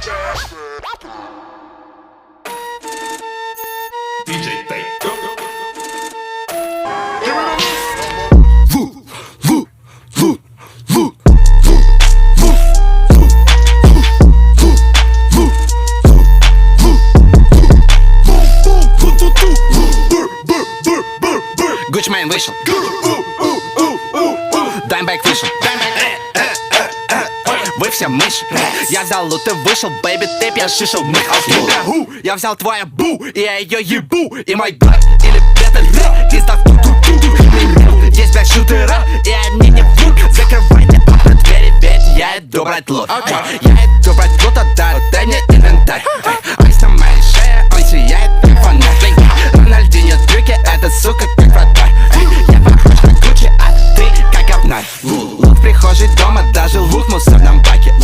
DJ Tay. Гучмейн вышел, Даймбэк вышел. Вы все мыши. Я взял лут и вышел, бэйби, ты пьяшишел. Я взял твою бу, и я ее ебу. И мой брат, или это ты, из так ту-ту-ту-ту. Есть блядь шутера, и они не врут. Закрывайте окна, двери, ведь я иду брать лут. Я иду брать лут, дай мне инвентарь. Айс на моей шее, он сияет как фонарь. Рональдинho трюки, эта сука как вратарь. Я похож на Гуччи, а ты как говнарь. Лут в прихожей дома, даже лут в мусорном баке.